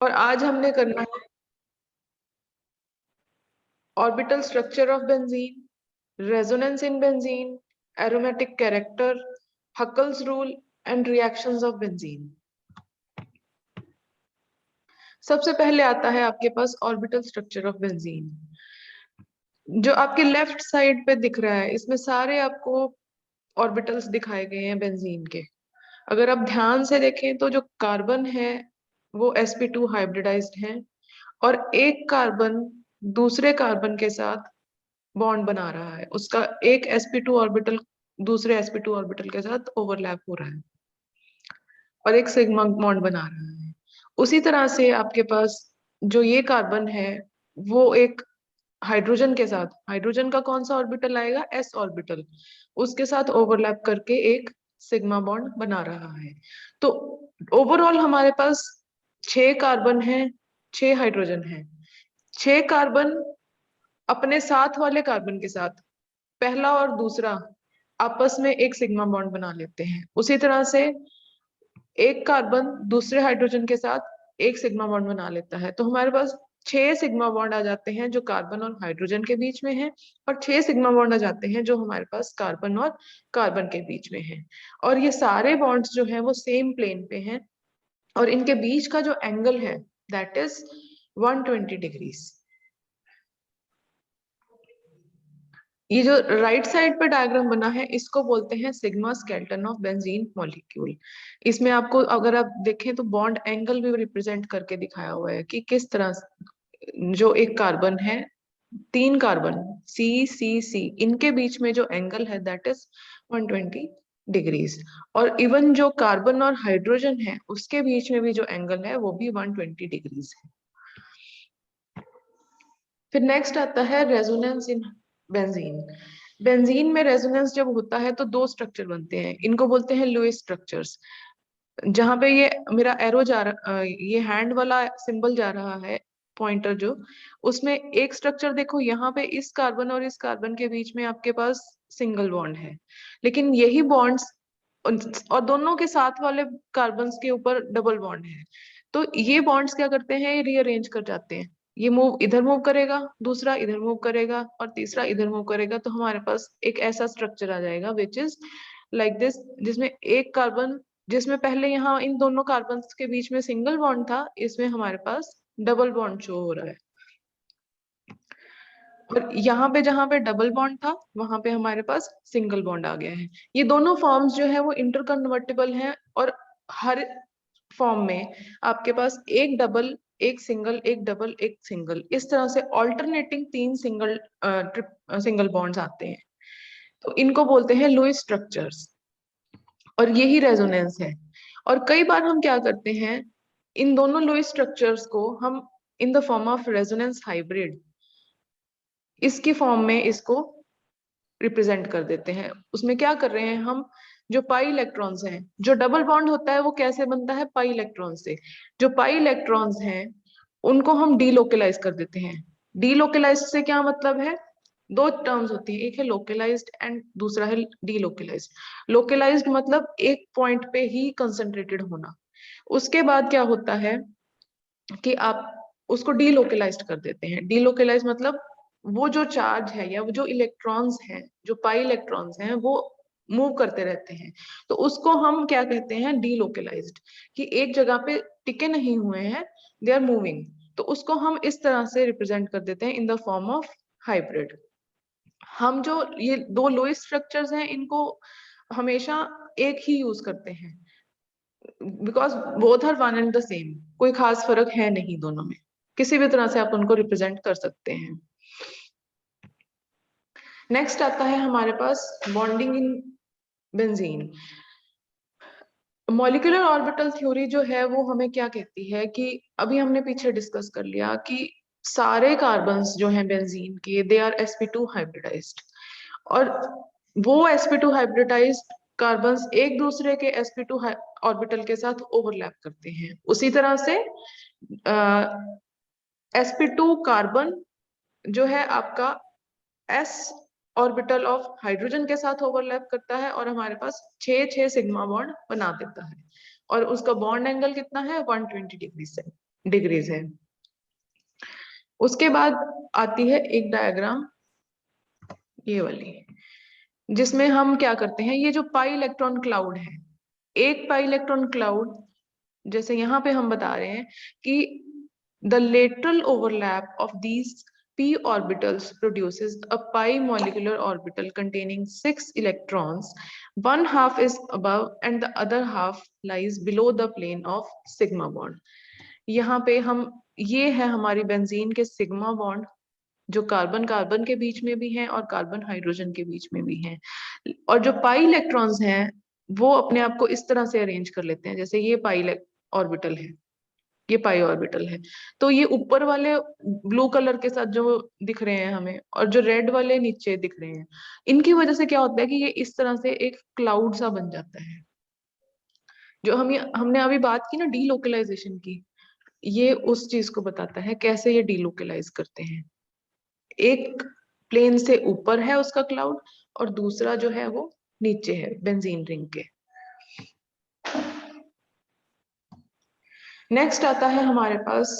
और आज हमने करना है orbital structure of benzene, resonance in benzene, aromatic character, Huckel's rule and reactions of benzene. सबसे पहले आता है आपके पास ऑर्बिटल स्ट्रक्चर ऑफ बेंजीन। जो आपके लेफ्ट साइड पे दिख रहा है, इसमें सारे आपको ऑर्बिटल्स दिखाए गए हैं बेंजीन के। अगर आप ध्यान से देखें तो जो कार्बन है वो sp2 हाइब्रिडाइज्ड है, और एक कार्बन दूसरे कार्बन के साथ बॉन्ड बना रहा है, उसका एक sp2 ऑर्बिटल दूसरे sp2 ऑर्बिटल के साथ ओवरलैप हो रहा है और एक सिग्मा बॉन्ड बना रहा है। उसी तरह से आपके पास जो ये कार्बन है वो एक हाइड्रोजन के साथ, हाइड्रोजन का कौन सा ऑर्बिटल आएगा, s ऑर्बिटल, उसके साथ ओवरलैप करके एक सिग्मा बॉन्ड बना रहा है। तो ओवरऑल हमारे पास 6 कार्बन है, 6 हाइड्रोजन है। 6 कार्बन अपने साथ वाले कार्बन के साथ, पहला और दूसरा, आपस में एक सिग्मा बॉन्ड बना लेते हैं। उसी तरह से एक कार्बन दूसरे हाइड्रोजन के साथ एक सिग्मा बॉन्ड बना लेता है। तो हमारे पास 6 सिग्मा बॉन्ड आ जाते हैं जो कार्बन और हाइड्रोजन के बीच में है, और 6 सिग्मा बॉन्ड आ जाते हैं जो हमारे पास कार्बन और कार्बन के बीच में है। और ये सारे बॉन्ड्स जो हैं वो सेम प्लेन पे हैं, और इनके बीच का जो एंगल है दैट इज 120 डिग्रीज। ये जो राइट साइड पे डायग्राम बना है इसको बोलते हैं sigma skeleton of benzene molecule. इसमें आपको अगर आप देखें तो बॉन्ड एंगल भी रिप्रेजेंट करके दिखाया हुआ है कि किस तरह जो एक कार्बन है, 3 कार्बन सी सी सी, इनके बीच में जो एंगल है दैट इज 120 डिग्रीज। और इवन जो कार्बन और हाइड्रोजन है उसके बीच में भी जो एंगल है वो भी 120 डिग्रीज है। फिर नेक्स्ट आता है रेजोनेंस इन बेंजीन। बेंजीन में रेजोनेंस जब होता है तो दो स्ट्रक्चर बनते हैं, इनको बोलते हैं लुईस स्ट्रक्चर्स। जहां पे ये मेरा एरो जा रहा, ये हैंड वाला सिंबल जा रहा है, पॉइंटर जो, उसमें एक स्ट्रक्चर देखो, यहाँ पे इस कार्बन और इस कार्बन के बीच में आपके पास सिंगल बॉन्ड है, लेकिन यही बॉन्ड्स और दोनों के साथ वाले कार्बन के ऊपर डबल बॉन्ड है। तो ये बॉन्ड्स क्या करते हैं, ये रीअरेंज कर जाते हैं। ये मूव इधर मूव करेगा, दूसरा इधर मूव करेगा, और तीसरा इधर मूव करेगा, तो हमारे पास एक ऐसा स्ट्रक्चर आ जाएगा विच इज लाइक दिस, जिसमें एक कार्बन, जिसमें पहले यहाँ इन दोनों कार्बन के बीच में सिंगल बॉन्ड था, इसमें हमारे पास डबल बॉन्ड शो हो रहा है। और यहाँ पे जहाँ पे डबल बॉन्ड था वहां पे हमारे पास सिंगल बॉन्ड आ गया है। ये दोनों फॉर्म्स जो है वो इंटरकन्वर्टेबल हैं, और हर फॉर्म में आपके पास एक डबल, एक सिंगल, एक डबल, एक सिंगल, इस तरह से ऑल्टरनेटिंग 3 सिंगल बॉन्ड्स आते हैं। तो इनको बोलते हैं लुईस स्ट्रक्चर्स, और यही रेजोनेंस है। और कई बार हम क्या करते हैं, इन दोनों लुईस स्ट्रक्चर्स को हम in the form of resonance hybrid, इसकी फॉर्म में इसको रिप्रेजेंट कर देते हैं। उसमें क्या कर रहे हैं हम, जो पाई इलेक्ट्रॉन्स हैं, जो डबल बॉन्ड होता है वो कैसे बनता है, पाई इलेक्ट्रॉन से। जो पाई इलेक्ट्रॉन्स हैं उनको हम डीलोकलाइज कर देते हैं। डीलोकलाइज से क्या मतलब है, दो टर्म्स होती है, एक है लोकलाइज्ड एंड दूसरा है डीलोकलाइज्ड। लोकलाइज्ड मतलब एक पॉइंट पे ही कंसंट्रेटेड होना। उसके बाद क्या होता है कि आप उसको डीलोकलाइज्ड कर देते हैं। डीलोकलाइज मतलब वो जो चार्ज है या वो जो इलेक्ट्रॉन्स हैं, जो पाई इलेक्ट्रॉन्स हैं, वो मूव करते रहते हैं। तो उसको हम क्या कहते हैं, डीलोकलाइज्ड, कि एक जगह पे टिके नहीं हुए हैं, दे आर मूविंग। तो उसको हम इस तरह से रिप्रेजेंट कर देते हैं in the form of hybrid. हम जो ये दो लोएस्ट स्ट्रक्चर्स हैं इनको हमेशा एक ही यूज करते हैं, because both are one and the same, कोई खास फर्क है नहीं दोनों में, किसी भी तरह से आप उनको रिप्रेजेंट कर सकते हैं। नेक्स्ट आता है हमारे पास bonding in benzene. Molecular orbital theory जो है वो हमें क्या कहती है कि अभी हमने पीछे डिस्कस कर लिया कि सारे कार्बन्स जो हैं बेंजीन के, दे आर sp2 हाइब्रिडाइज्ड, और वो sp2 हाइब्रिडाइज्ड कार्बन्स एक दूसरे के sp2 ऑर्बिटल के साथ ओवरलैप करते हैं। उसी तरह से sp2 कार्बन जो है आपका s ऑर्बिटल ऑफ हाइड्रोजन के साथ ओवरलैप करता है, और हमारे पास 6 सिग्मा बॉन्ड बना देता है, और उसका बॉन्ड एंगल कितना है, 120 डिग्री से। डिग्रीज है। उसके बाद आती है एक डायग्राम, ये वाली, जिसमें हम क्या करते हैं, ये जो पाई इलेक्ट्रॉन क्लाउड है, एक पाई इलेक्ट्रॉन क्लाउड, जैसे यहाँ पे हम बता रहे हैं कि the lateral overlap of these p orbitals produces a pi molecular orbital containing 6 electrons. One half is above and the other half lies below the plane of sigma bond. यहाँ पे हम, ये है हमारी बेंजीन के सिग्मा बॉन्ड, जो carbon carbon के बीच में भी हैं और कार्बन हाइड्रोजन के बीच में भी हैं। और जो पाई इलेक्ट्रॉन्स हैं वो अपने आप को इस तरह से अरेंज कर लेते हैं, जैसे ये पाई ऑर्बिटल है, ये पाई ऑर्बिटल है, तो ये ऊपर वाले ब्लू कलर के साथ जो दिख रहे हैं हमें, और जो रेड वाले नीचे दिख रहे हैं, इनकी वजह से क्या होता है कि ये इस तरह से एक क्लाउड सा बन जाता है। जो हमने अभी बात की ना डीलोकलाइजेशन की, ये उस चीज को बताता है कैसे ये डीलोकलाइज करते हैं। एक प्लेन से ऊपर है उसका क्लाउड, और दूसरा जो है वो नीचे है बेंजीन रिंग के। नेक्स्ट आता है हमारे पास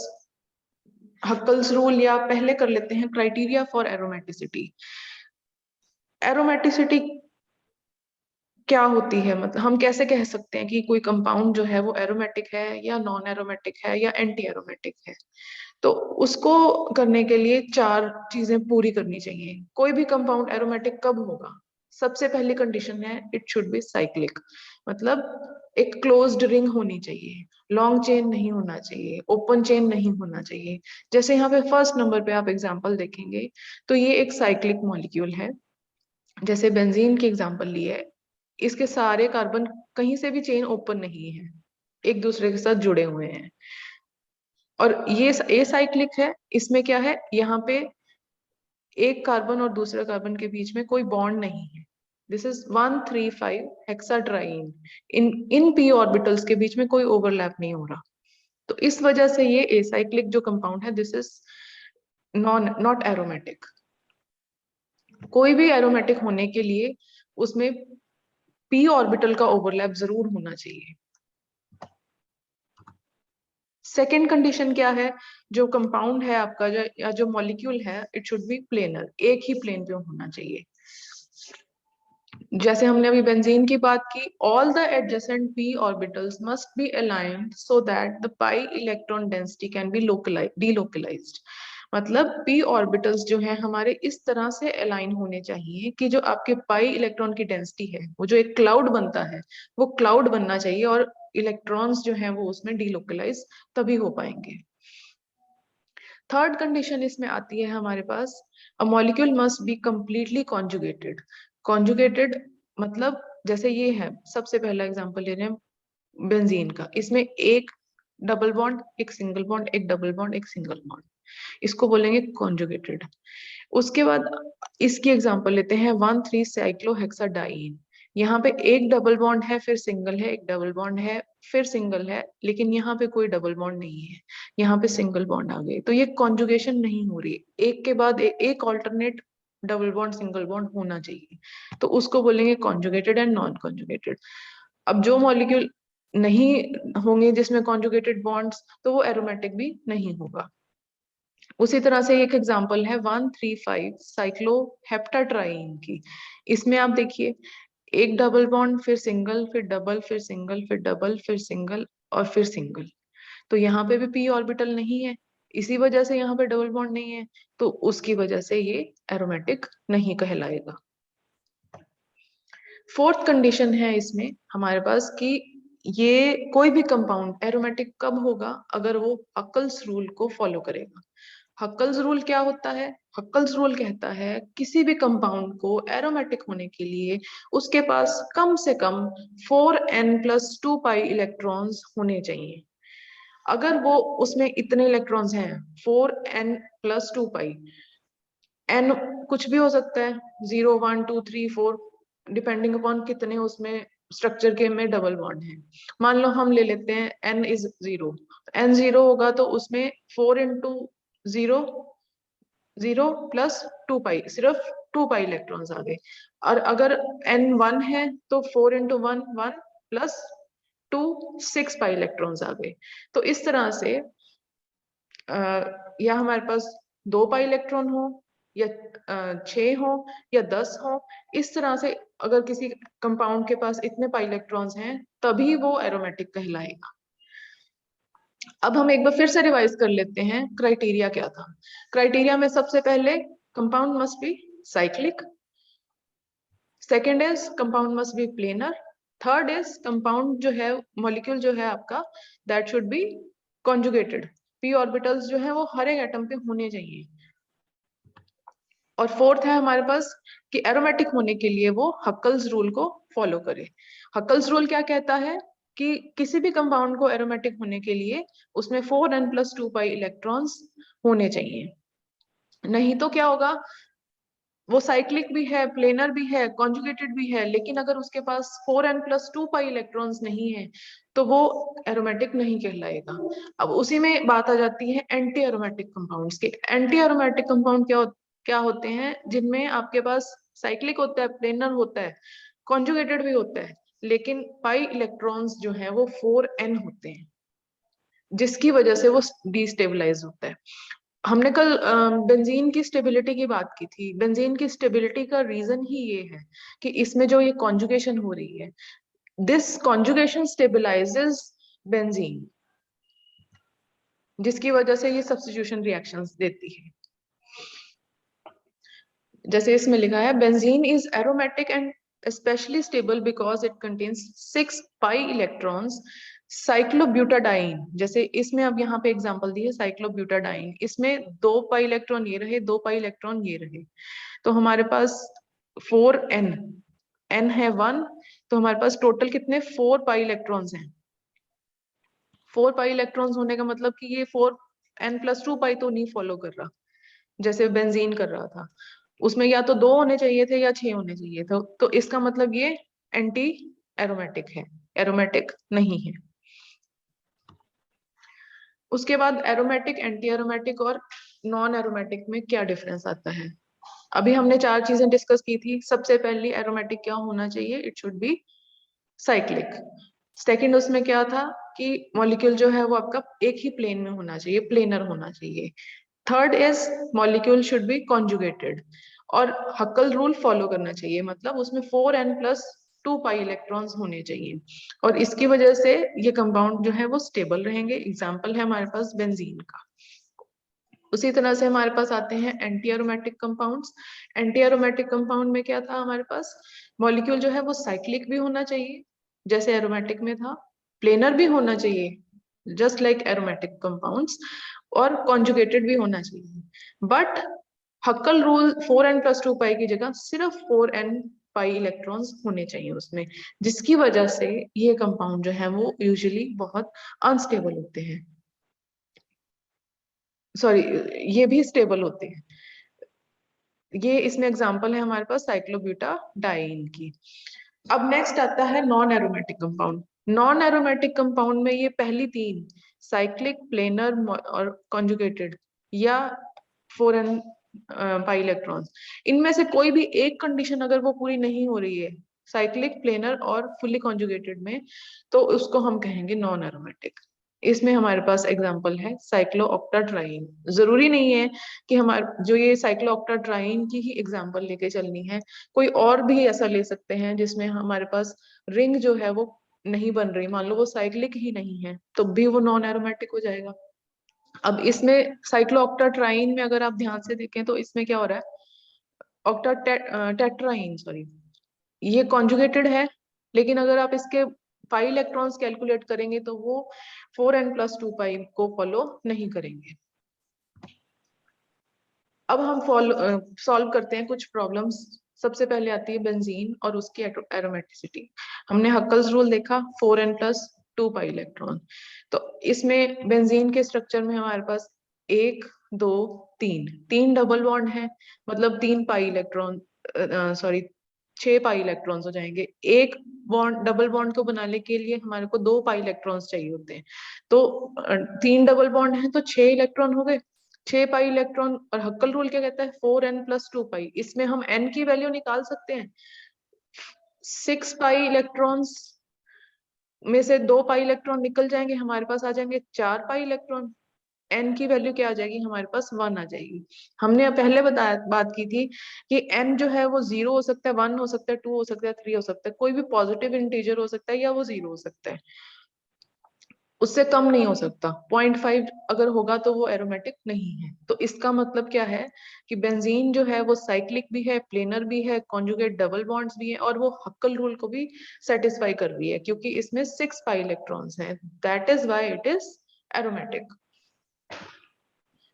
हक्कल्स रूल, या पहले कर लेते हैं क्राइटेरिया फॉर एरोमेटिसिटी। एरोमेटिसिटी क्या होती है, मतलब हम कैसे कह सकते हैं कि कोई कंपाउंड जो है वो एरोमेटिक है या नॉन एरोमेटिक है या एंटी एरोमेटिक है। तो उसको करने के लिए चार चीजें पूरी करनी चाहिए। कोई भी कंपाउंड एरोमेटिक कब होगा, सबसे पहली कंडीशन है इट शुड बी साइक्लिक, मतलब एक क्लोज्ड रिंग होनी चाहिए, लॉन्ग चेन नहीं होना चाहिए, ओपन चेन नहीं होना चाहिए। जैसे यहाँ पे फर्स्ट नंबर पे आप एग्जांपल देखेंगे तो ये एक साइक्लिक मॉलिक्यूल है, जैसे बेंजीन की एग्जांपल ली है, इसके सारे कार्बन कहीं से भी चेन ओपन नहीं है, एक दूसरे के साथ जुड़े हुए हैं। और ये साइक्लिक है, इसमें क्या है, यहाँ पे एक कार्बन और दूसरे कार्बन के बीच में कोई बॉन्ड नहीं है। दिस इज 135 हेक्साट्राइन, इन पी ऑर्बिटल्स के बीच में कोई ओवरलैप नहीं हो रहा। तो इस वजह से ये एसाइक्लिक जो कंपाउंड है, दिस इज नॉट एरोमेटिक। कोई भी एरोमेटिक होने के लिए उसमें पी ऑर्बिटल का ओवरलैप जरूर होना चाहिए। सेकेंड कंडीशन क्या है, जो कंपाउंड है आपका, जो या जो मॉलिक्यूल है, इट शुड बी प्लेनर, एक ही प्लेन पे होना चाहिए। जैसे हमने अभी बेंजीन की बात की, all the adjacent p orbitals must be aligned so that the pi electron density can be delocalised. मतलब p ऑर्बिटल्स जो है हमारे इस तरह से अलाइन होने चाहिए कि जो आपके पाई इलेक्ट्रॉन की डेंसिटी है, वो जो एक क्लाउड बनता है, वो क्लाउड बनना चाहिए, और इलेक्ट्रॉन्स जो है वो उसमें डीलोकलाइज तभी हो पाएंगे। थर्ड कंडीशन इसमें आती है हमारे पास, a molecule must be completely conjugated. Conjugated मतलब जैसे ये है, सबसे पहला एग्जांपल ले रहे हैं बेंजीन का, इसमें एक डबल बॉन्ड, एक सिंगल बॉन्ड, एक डबल बॉन्ड, एक सिंगल बॉन्ड, इसको बोलेंगे कॉन्जुगेटेड। उसके बाद इसकी एग्जांपल लेते हैं 1,3 साइक्लोहेक्साडाइन। यहाँ पे एक डबल बॉन्ड है, फिर सिंगल है, एक डबल बॉन्ड है, फिर सिंगल है, लेकिन यहाँ पे कोई डबल बॉन्ड नहीं है, यहाँ पे सिंगल बॉन्ड आ गए, तो ये कॉन्जुगेशन नहीं हो रही, एक के बाद एक alternate double bond single bond होना चाहिए, तो उसको बोलेंगे कॉन्जुगेटेड एंड नॉन कॉन्जुगेटेड। अब जो मॉलिक्यूल नहीं होंगे जिसमें कॉन्जुगेटेड बॉन्ड्स, तो वो एरोमेटिक भी नहीं होगा। उसी तरह से एक एग्जांपल है 1,3,5 साइक्लोहेप्टाट्राइन की। इसमें आप देखिए, एक डबल बॉन्ड, फिर सिंगल, फिर डबल, फिर सिंगल, फिर डबल, फिर सिंगल, और फिर सिंगल। तो यहाँ पे भी पी ऑर्बिटल नहीं है, इसी वजह से यहाँ पे डबल बॉन्ड नहीं है, तो उसकी वजह से ये एरोमेटिक नहीं कहलाएगा। फोर्थ कंडीशन है इसमें हमारे पास कि ये कोई भी कंपाउंड एरोमेटिक कब होगा, अगर वो हक्कल्स रूल को फॉलो करेगा। हक्कल्स रूल क्या होता है, हक्कल्स रूल कहता है किसी भी कंपाउंड को एरोमेटिक होने के लिए उसके पास कम से कम 4n+2 पाई इलेक्ट्रॉन्स होने चाहिए। अगर वो उसमें इतने इलेक्ट्रॉन्स हैं 4n+2 पाई, एन कुछ भी हो सकता है, 0 1 2 3 4, डिपेंडिंग अपॉन कितने उसमें स्ट्रक्चर के में डबल बॉन्ड है। मान लो हम ले लेते हैं n इज 0, n 0 होगा तो उसमें 4 × 0 0+2 पाई, सिर्फ 2 पाई इलेक्ट्रॉन्स आ गए। और अगर n 1 है तो 4 × 1 1 +2 6 पाई इलेक्ट्रॉन्स आ गए। तो इस तरह से या हमारे पास 2 पाई इलेक्ट्रॉन हो, या 6 हो, या 10 हो, इस तरह से अगर किसी कंपाउंड के पास इतने पाई इलेक्ट्रॉन्स हैं तभी वो एरोमेटिक कहलाएगा। अब हम एक बार फिर से रिवाइज कर लेते हैं क्राइटेरिया क्या था। क्राइटेरिया में सबसे पहले compound must be cyclic, second is compound must be planar, third is compound जो है मॉलिक्यूल जो है आपका that should be conjugated, P orbitals जो है वो हर एक एटम पे होने चाहिए, और फोर्थ है हमारे पास कि एरोमेटिक होने के लिए वो हक्कल्स रूल को फॉलो करे। हक्कल्स रूल क्या कहता है कि किसी भी कंपाउंड को एरोमेटिक होने के लिए उसमें 4n+2 पाई इलेक्ट्रॉन्स होने चाहिए, नहीं तो क्या होगा, वो साइक्लिक भी है, प्लेनर भी है, कॉन्जुगेटेड भी है, लेकिन अगर उसके पास 4n+2 पाई इलेक्ट्रॉन्स नहीं है तो वो एरोमेटिक नहीं कहलाएगा। अब उसी में बात आ जाती है एंटी एरोमेटिक कंपाउंड्स के। एंटी एरोमेटिक कंपाउंड क्या होते हैं, जिनमें आपके पास साइक्लिक होता है, प्लेनर होता है, कॉन्जुगेटेड भी होता है, लेकिन पाई इलेक्ट्रॉन्स जो है वो 4n होते हैं, जिसकी वजह से वो डिस्टेबलाइज होता है। हमने कल बेंजीन की स्टेबिलिटी की बात की थी। बेंजीन की स्टेबिलिटी का रीजन ही ये है कि इसमें जो ये कॉन्जुगेशन हो रही है, दिस कॉन्जुगेशन स्टेबलाइजेस बेंजीन, जिसकी वजह से ये सब्स्टिट्यूशन रिएक्शंस देती है। जैसे इसमें लिखा है benzene is aromatic and especially stable because it contains 6 pi electrons cyclobutadiene. जैसे इसमें अब यहाँ पे एग्जांपल दी है साइक्लोब्यूटाडाइन, इसमें 2 पाई इलेक्ट्रॉन ये रहे, 2 पाई इलेक्ट्रॉन ये रहे, तो हमारे पास 4n, n है 1, तो हमारे पास टोटल कितने 4 पाई इलेक्ट्रॉन्स हैं। 4 पाई इलेक्ट्रॉन्स होने का मतलब कि ये 4n+2 पाई तो नहीं फॉलो कर रहा जैसे बेंजीन कर रहा था, उसमें या तो 2 होने चाहिए थे या 6 होने चाहिए थे, तो इसका मतलब ये एंटी एरोमेटिक है, एरोमेटिक नहीं है। उसके बाद एरोमेटिक, एंटी एरोमेटिक और नॉन एरोमेटिक में क्या डिफरेंस आता है। अभी हमने 4 चीजें डिस्कस की थी। सबसे पहली एरोमेटिक क्या होना चाहिए, it should be cyclic. Second उसमें क्या था कि मॉलिक्यूल जो है वो आपका एक ही प्लेन में होना चाहिए, प्लेनर होना चाहिए। Third is molecule should be conjugated, और हक्कल रूल फॉलो करना चाहिए, मतलब उसमें 4n+2 पाई इलेक्ट्रॉन्स होने चाहिए, और इसकी वजह से ये कंपाउंड जो है वो स्टेबल रहेंगे। एग्जाम्पल है हमारे पास बेंजीन का। उसी तरह से हमारे पास आते हैं anti aromatic compounds. Anti aromatic compound में क्या था हमारे पास, मॉलिक्यूल जो है वो साइक्लिक भी होना चाहिए जैसे एरोमेटिक में था, प्लेनर भी होना चाहिए जस्ट लाइक एरोमेटिक कंपाउंड्स, और कॉन्जुगेटेड भी होना चाहिए। बट हक्कल रूल 4n+2 पाई की जगह सिर्फ 4n पाई इलेक्ट्रॉन्स होने चाहिए उसमें, जिसकी वजह से ये कंपाउंड जो है वो यूजुअली बहुत अनस्टेबल होते हैं, सॉरी ये भी स्टेबल होते हैं। ये इसमें एग्जांपल है हमारे पास साइक्लोब्यूटाडाइन की। अब नेक्स्ट आता है non aromatic compound. Non aromatic compound में ये पहली 3 साइक्लिक, प्लेनर और कॉन्जुगेटेड या 4n पाई इलेक्ट्रॉन्स, इनमें से कोई भी एक कंडीशन अगर वो पूरी नहीं हो रही है साइक्लिक, प्लेनर और फुल्ली कॉन्जुगेटेड में, तो उसको हम कहेंगे नॉन एरोमेटिक। इसमें हमारे पास एग्जांपल है साइक्लोऑक्टाट्राइन। जरूरी नहीं है कि हमारे जो ये साइक्लोऑक्टाट्राइन की ही एग्जांपल लेके चलनी है, कोई और भी ऐसा ले सकते हैं जिसमें हमारे पास रिंग जो है वो नहीं बन रही, मान लो वो साइक्लिक ही नहीं है, तो भी वो नॉन एरोमेटिक हो जाएगा। अब इसमें साइक्लोऑक्टाट्राइन में अगर आप ध्यान से देखें तो इसमें क्या हो रहा है, ऑक्टा टेट्राइन सॉरी, ये कॉन्जुगेटेड है, लेकिन अगर आप इसके पाई इलेक्ट्रॉन्स कैलकुलेट करेंगे तो वो 4n+2 पाई को फॉलो नहीं करेंगे। अब हम सॉल्व करते हैं कुछ प्रॉब्लम्स। सबसे पहले आती है बेंजीन और उसकी एरोमेटिसिटी। हमने हक्कल्स रूल देखा, 4n+2 पाई इलेक्ट्रॉन। तो इसमें बेंजीन के स्ट्रक्चर में हमारे पास 1 2 3 डबल बॉन्ड है, मतलब 3 pi electron, sorry 6 pi electrons हो जाएंगे। एक बॉन्ड, डबल बॉन्ड को बनाने के लिए हमारे को 2 पाई इलेक्ट्रॉन्स चाहिए होते हैं, तो 3 डबल बॉन्ड है तो 6 इलेक्ट्रॉन हो गए, 6 पाई इलेक्ट्रॉन। और हक्कल रूल क्या कहता है, 4n+2 पाई, इसमें हम n की वैल्यू निकाल सकते हैं। 6 पाई इलेक्ट्रॉन्स में से 2 पाई इलेक्ट्रॉन निकल जाएंगे, हमारे पास आ जाएंगे 4 पाई इलेक्ट्रॉन। n की वैल्यू क्या आ जाएगी हमारे पास 1 आ जाएगी। हमने पहले बात की थी कि n जो है वो 0 हो सकता है, 1 हो सकता है, 2 हो सकता है, 3 हो सकता है, कोई भी पॉजिटिव इंटीजर हो सकता है या वो 0 हो सकता है, उससे कम नहीं हो सकता। 0.5 अगर होगा तो वो एरोमेटिक नहीं है। तो इसका मतलब क्या है कि बेंजीन जो है वो साइक्लिक भी है, प्लेनर भी है, कॉन्जुगेट डबल बॉन्ड्स भी है, और वो हक्कल रूल को भी सेटिस्फाई कर रही है क्योंकि इसमें 6 पाई इलेक्ट्रॉन्स हैं। That is why it is aromatic.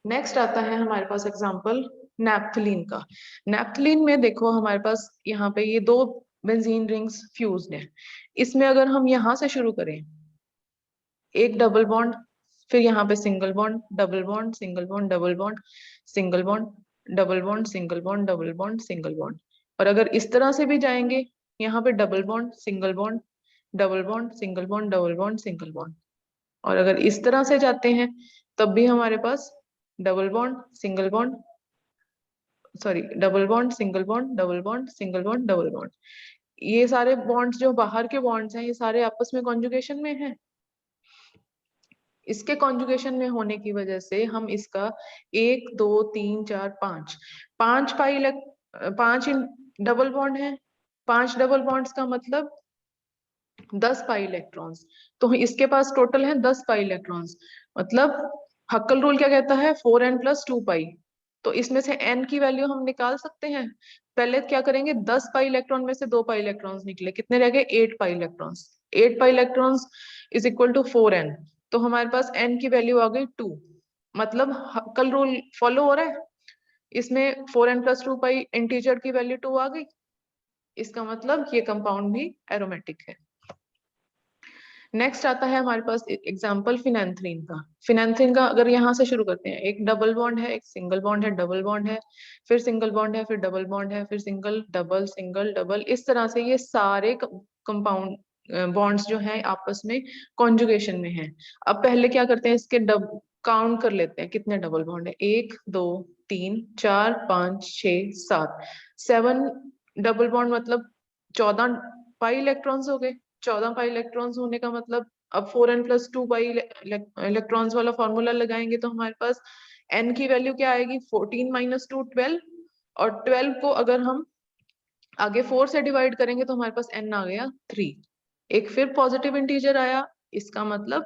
Next आता है हमारे पास एग्जांपल नैप्थलीन का। नैप्थलीन में देखो हमारे पास यहाँ पे ये दो बेंजीन रिंग्स फ्यूज्ड हैं। इसमें अगर हम यहाँ से शुरू करें, एक डबल बॉन्ड, फिर यहाँ पे single bond, double bond, single bond, double bond, single bond, double bond, single bond, double bond, single bond. और अगर इस तरह से भी जाएंगे, यहाँ पे double bond, single bond, double bond, single bond, double bond, single bond. और अगर इस तरह से जाते हैं तब भी हमारे पास double bond, single bond, sorry double bond, single bond, double bond, single bond, double bond. ये सारे बॉन्ड्स जो बाहर के बॉन्ड्स हैं ये सारे आपस में कॉन्जुगेशन में हैं। इसके कॉन्जुगेशन में होने की वजह से हम इसका 1 2 3 4 5 5 पाई 5 डबल बॉन्ड है। 5 डबल बॉन्ड्स का मतलब 10 पाई इलेक्ट्रॉन्स। तो इसके पास टोटल है 10 पाई इलेक्ट्रॉन्स। मतलब हक्कल रूल क्या कहता है, 4n + 2 पाई। तो इसमें से n की वैल्यू हम निकाल सकते हैं। पहले क्या करेंगे, 10 पाई इलेक्ट्रॉन में से 2 पाई इलेक्ट्रॉन्स निकले, कितने रह गए, 8 pi electrons. 8 pi electrons is equal to 4n। तो हमारे पास n की वैल्यू आ गई 2। मतलब हक्कल रूल फॉलो हो रहा है। इसमें 4n + 2 पाई इंटीजर की वैल्यू 2 आ गई। इसका मतलब ये कंपाउंड भी एरोमेटिक है। नेक्स्ट आता है हमारे पास एग्जांपल फिनेंथ्रीन का। फिनेंथ्रीन का अगर यहाँ से शुरू करते हैं, एक डबल बॉन्ड है, एक सिंगल बॉन्ड है, डबल बॉन्ड है, फिर सिंगल बॉन्ड है, फिर डबल बॉन्ड है, फिर सिंगल डबल सिंगल डबल, इस तरह से ये सारे कंपाउंड बॉन्ड्स जो हैं आपस में कॉन्जुगेशन में हैं। अब पहले क्या करते हैं, इसके काउंट कर लेते हैं कितने डबल बॉन्ड है। 1 2 3 4 5 6 7, 7 डबल बॉन्ड मतलब 14 पाई इलेक्ट्रॉन्स हो गए। 14 पाई इलेक्ट्रॉन्स होने का मतलब अब 4n + 2 पाई इलेक्ट्रॉन्स वाला फॉर्मूला लगाएंगे तो हमारे पास n की वैल्यू क्या आएगी, 14 - 2 12। और 12 को अगर हम आगे 4 से डिवाइड करेंगे तो हमारे पास n आ गया 3। एक फिर पॉजिटिव इंटीजर आया। इसका मतलब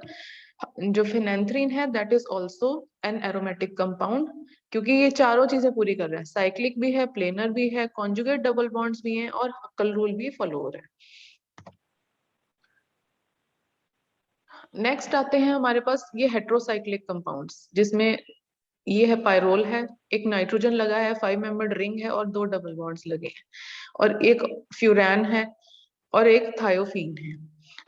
जो फिनेंथ्रीन है that is also an aromatic compound, क्योंकि ये चारों चीजें पूरी कर रहा है, साइक्लिक भी है, प्लेनर भी है, कॉन्जुगेट डबल बॉन्ड्स भी हैं, और हक्कल रूल भी फॉलो हो रहा है। नेक्स्ट आते हैं हमारे पास ये हेट्रोसाइक्लिक कंपाउंड्स, जिसमें ये है पायरोल है, एक नाइट्रोजन लगा है, 5 मेंबर्ड रिंग है और 2 डबल बॉन्ड्स लगे हैं, और एक फ्यूरान है और एक थायोफीन है।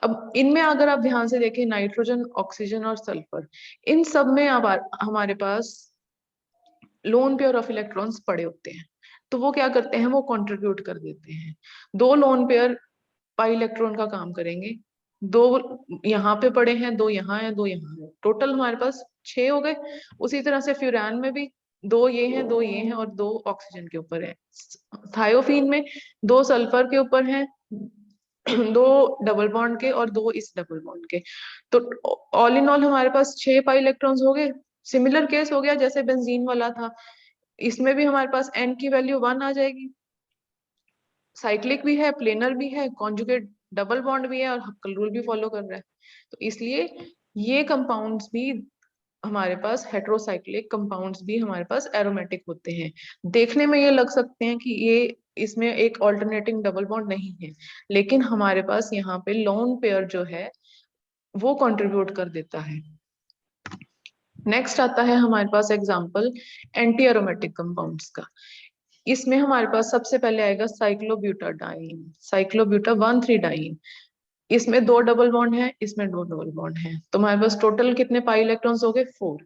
अब इनमें अगर आप ध्यान से देखें, नाइट्रोजन, ऑक्सीजन और सल्फर, इन सब में अब हमारे पास लोन पेयर ऑफ इलेक्ट्रॉन्स पड़े होते हैं। तो वो क्या करते हैं, वो कंट्रीब्यूट कर देते हैं। 2 लोन पेयर पाई इलेक्ट्रॉन का काम करेंगे। 2 यहाँ पे पड़े हैं, 2 यहाँ है, 2 यहाँ है, टोटल हमारे पास 6 हो गए। उसी तरह से फ्यूरान में भी 2 ये हैं, 2 ये हैं और 2 ऑक्सीजन के ऊपर है। थायोफीन में 2 सल्फर के ऊपर हैं, 2 डबल बॉन्ड के और 2 इस डबल बॉन्ड के। तो ऑल इन ऑल हमारे पास 6 पाई इलेक्ट्रॉन्स हो गए। सिमिलर केस हो गया जैसे बेंजीन वाला था, इसमें भी हमारे पास n की वैल्यू 1 आ जाएगी। साइक्लिक भी है, प्लेनर भी है, कॉन्जुगेट डबल बॉन्ड भी है और हक्कल रूल भी फॉलो कर रहा है। तो इसलिए ये कंपाउंड्स भी हमारे पास, हेट्रोसाइक्लिक कंपाउंड्स भी हमारे पास एरोमेटिक होते हैं। देखने में ये लग सकते हैं कि ये इसमें एक ऑल्टरनेटिंग डबल बॉन्ड नहीं है, लेकिन हमारे पास यहाँ पे लोन पेयर जो है वो कंट्रीब्यूट कर देता है। नेक्स्ट आता है हमारे पास एग्जांपल एंटी एरोमेटिक कंपाउंड्स का। इसमें हमारे पास सबसे पहले आएगा साइक्लोब्यूटाडाइन, साइक्लोब्यूटा 1,3 डाइन। इसमें 2 डबल बॉन्ड है, इसमें 2 डबल बॉन्ड है। तो हमारे पास टोटल कितने पाई इलेक्ट्रॉन्स हो गए, 4।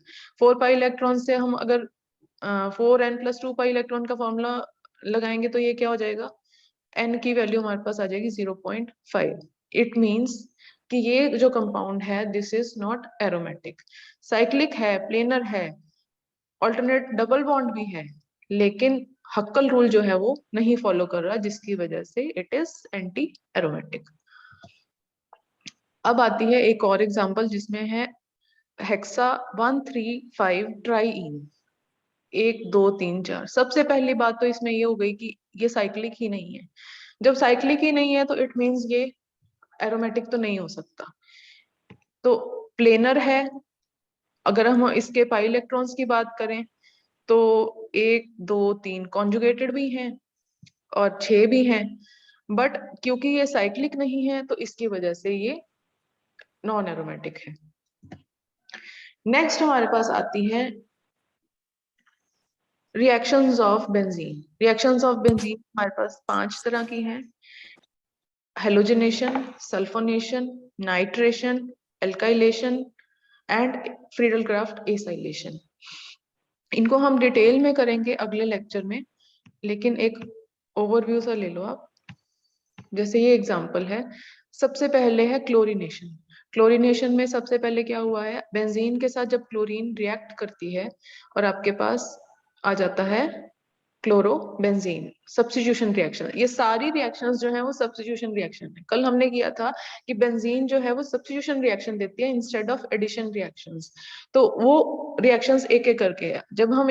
4 पाई इलेक्ट्रॉन से हम अगर 4n + 2 पाई इलेक्ट्रॉन का फॉर्मूला लगाएंगे तो ये क्या हो जाएगा, n की वैल्यू हमारे पास आ जाएगी 0.5। इट मीन्स कि ये जो कंपाउंड है this is not aromatic. Cyclic है, प्लेनर है, ऑल्टरनेट डबल बॉन्ड भी है, लेकिन हक्कल रूल जो है वो नहीं फॉलो कर रहा, जिसकी वजह से इट इज एंटी एरोमेटिक। अब आती है एक और एग्जांपल जिसमें है हेक्सा 135 ट्राईइन, 1 2 3 4। सबसे पहली बात तो इसमें ये हो गई कि ये साइक्लिक ही नहीं है। जब साइक्लिक ही नहीं है तो इट मीन्स ये एरोमेटिक तो नहीं हो सकता। तो प्लेनर है। अगर हम इसके पाई इलेक्ट्रॉन्स की बात करें तो 1 2 3 कॉन्जुगेटेड भी हैं और 6 भी हैं, बट क्योंकि ये साइक्लिक नहीं है तो इसकी वजह से ये नॉन एरोमेटिक है। नेक्स्ट हमारे पास आती है reactions of benzene. Reactions of benzene हमारे पास 5 तरह की हैं: halogenation, sulphonation, nitration, alkylation and Friedel Crafts acylation. इनको हम डिटेल में करेंगे अगले लेक्चर में, लेकिन एक ओवरव्यू सा ले लो आप। जैसे ये एग्जांपल है, सबसे पहले है क्लोरीनेशन। क्लोरीनेशन में सबसे पहले क्या हुआ है, बेंजीन के साथ जब क्लोरीन रिएक्ट करती है और आपके पास आ जाता है क्लोरो बेंजीन, सब्स्टिट्यूशन रिएक्शन। ये सारी रिएक्शंस जो है वो सब्स्टिट्यूशन रिएक्शन है। कल हमने किया था कि बेंजीन जो है वो सब्स्टिट्यूशन रिएक्शन देती है इंस्टेड ऑफ एडिशन रिएक्शंस। तो वो रिएक्शंस एक एक करके है। जब हम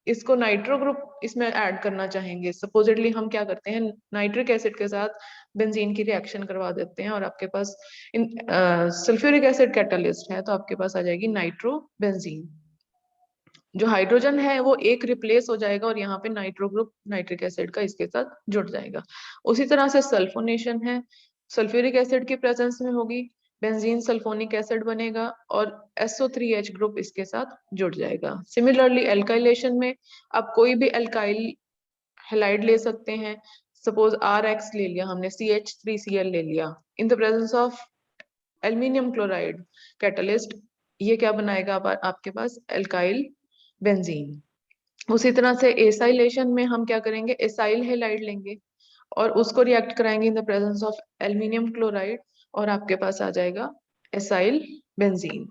इसको नाइट्रो ग्रुप इसमें ऐड करना चाहेंगे, सपोजिटली हम क्या करते हैं, नाइट्रिक एसिड के साथ बेंजीन की रिएक्शन करवा देते हैं और आपके पास सल्फ्यूरिक एसिड कैटालिस्ट है तो आपके पास आ जाएगी नाइट्रो बेंजीन। जो हाइड्रोजन है वो एक रिप्लेस हो जाएगा और यहाँ पे नाइट्रो ग्रुप नाइट्रिक एसिड का इसके साथ जुड़ जाएगा। उसी तरह से सल्फोनेशन है, सल्फ्यूरिक एसिड की प्रेजेंस में होगी, बेंजीन सल्फोनिक एसिड बनेगा और SO3H ग्रुप इसके साथ जुड़ जाएगा। सिमिलरली एल्काइलेशन में आप कोई भी एल्काइल हेलाइड ले सकते हैं। सपोज RX ले लिया हमने, CH3Cl ले लिया, in the presence of aluminium chloride catalyst, ये क्या बनाएगा आपके पास एल्काइल बेंजीन। उसी तरह से एसाइलेशन में हम क्या करेंगे, एसाइल हेलाइड लेंगे और उसको रिएक्ट कराएंगे in the presence of aluminium chloride और आपके पास आ जाएगा एसाइल बेंजीन।